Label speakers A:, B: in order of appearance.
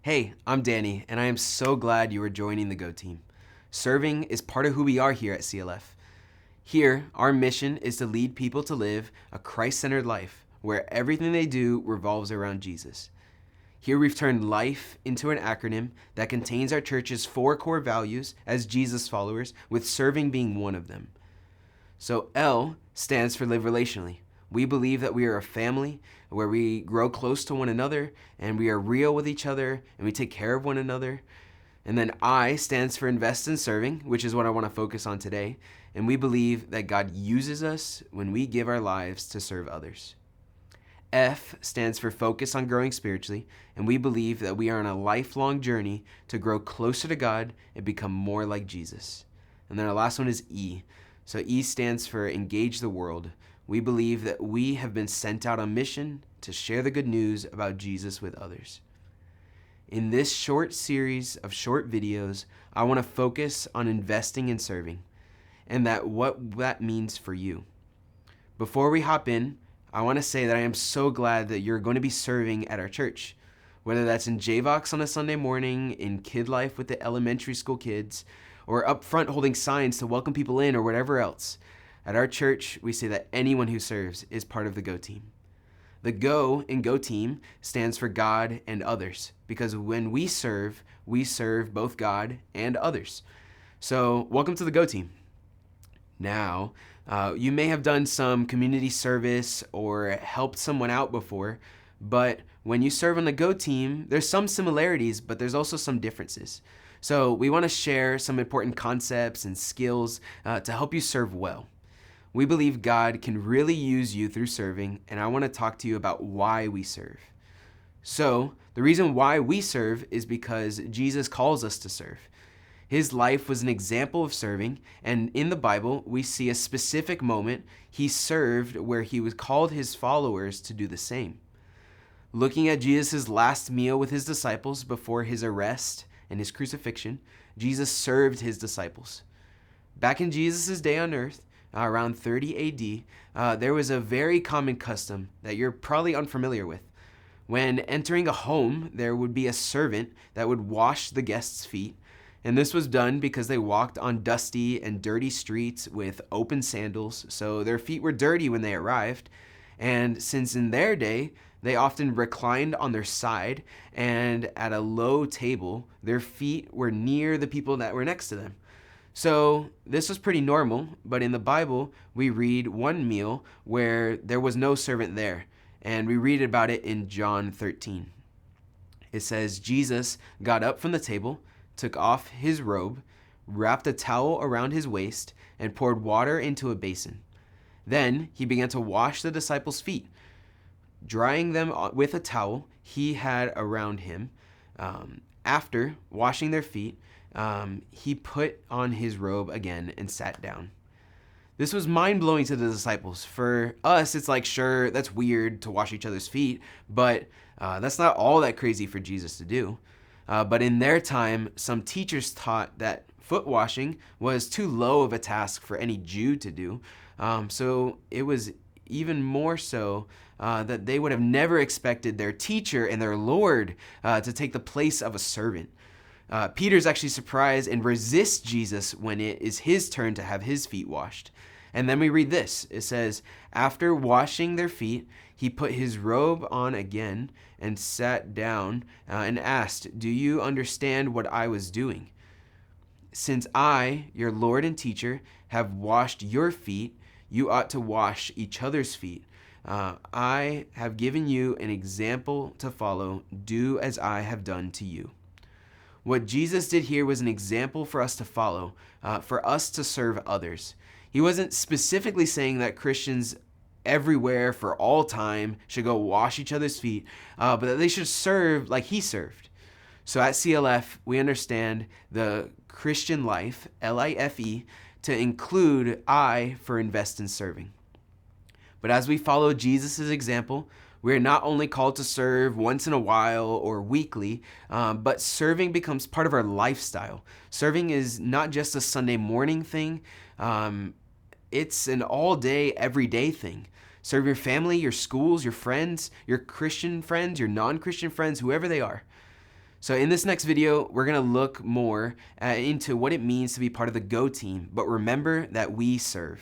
A: Hey, I'm Danny, and I am so glad you are joining the Go Team. Serving is part of who we are here at CLF. Here, our mission is to lead people to live a Christ-centered life where everything they do revolves around Jesus. Here we've turned life into an acronym that contains our church's 4 core values as Jesus followers, with serving being one of them. So L stands for live relationally. We believe that we are a family where we grow close to one another and we are real with each other and we take care of one another. And then I stands for invest in serving, which is what I want to focus on today. And we believe that God uses us when we give our lives to serve others. F stands for focus on growing spiritually, and we believe that we are on a lifelong journey to grow closer to God and become more like Jesus. And then our last one is E. So E stands for engage the world. We believe that we have been sent out on mission to share the good news about Jesus with others. In this short series of short videos, I want to focus on investing in serving and what that means for you. Before we hop in, I want to say that I am so glad that you're going to be serving at our church. Whether that's in JVOX on a Sunday morning, in Kid Life with the elementary school kids, or up front holding signs to welcome people in, or whatever else. At our church, we say that anyone who serves is part of the Go Team. The Go in Go Team stands for God and others, because when we serve both God and others. So welcome to the Go Team. Now, you may have done some community service or helped someone out before, but when you serve on the Go Team, there's some similarities, but there's also some differences. So we want to share some important concepts and skills to help you serve well. We believe God can really use you through serving, and I want to talk to you about why we serve. So, the reason why we serve is because Jesus calls us to serve. His life was an example of serving, and in the Bible, we see a specific moment he served where he was called his followers to do the same. Looking at Jesus' last meal with his disciples before his arrest and his crucifixion, Jesus served his disciples. Back in Jesus' day on earth, around 30 AD, there was a very common custom that you're probably unfamiliar with. When entering a home, there would be a servant that would wash the guests' feet, and this was done because they walked on dusty and dirty streets with open sandals, so their feet were dirty when they arrived. And since in their day, they often reclined on their side, and at a low table, their feet were near the people that were next to them. So this was pretty normal, but in the Bible, we read one meal where there was no servant there, and we read about it in John 13. It says, Jesus got up from the table, took off his robe, wrapped a towel around his waist, and poured water into a basin. Then he began to wash the disciples' feet, drying them with a towel he had around him. After washing their feet, he put on his robe again and sat down. This was mind-blowing to the disciples. For us, it's like, sure, that's weird to wash each other's feet, but that's not all that crazy for Jesus to do. But in their time, some teachers taught that foot washing was too low of a task for any Jew to do. So it was even more so that they would have never expected their teacher and their Lord to take the place of a servant. Peter's actually surprised and resists Jesus when it is his turn to have his feet washed. And then we read this. It says, after washing their feet, he put his robe on again and sat down and asked, do you understand what I was doing? Since I, your Lord and teacher, have washed your feet, you ought to wash each other's feet. I have given you an example to follow. Do as I have done to you. What Jesus did here was an example for us to follow, for us to serve others. He wasn't specifically saying that Christians everywhere for all time should go wash each other's feet, but that they should serve like he served. So at CLF, we understand the Christian life, LIFE, to include I for invest in serving. But as we follow Jesus' example, we are not only called to serve once in a while or weekly, but serving becomes part of our lifestyle. Serving is not just a Sunday morning thing. It's an all-day, everyday thing. Serve your family, your schools, your friends, your Christian friends, your non-Christian friends, whoever they are. So in this next video, we're gonna look more into what it means to be part of the Go team, but remember that we serve.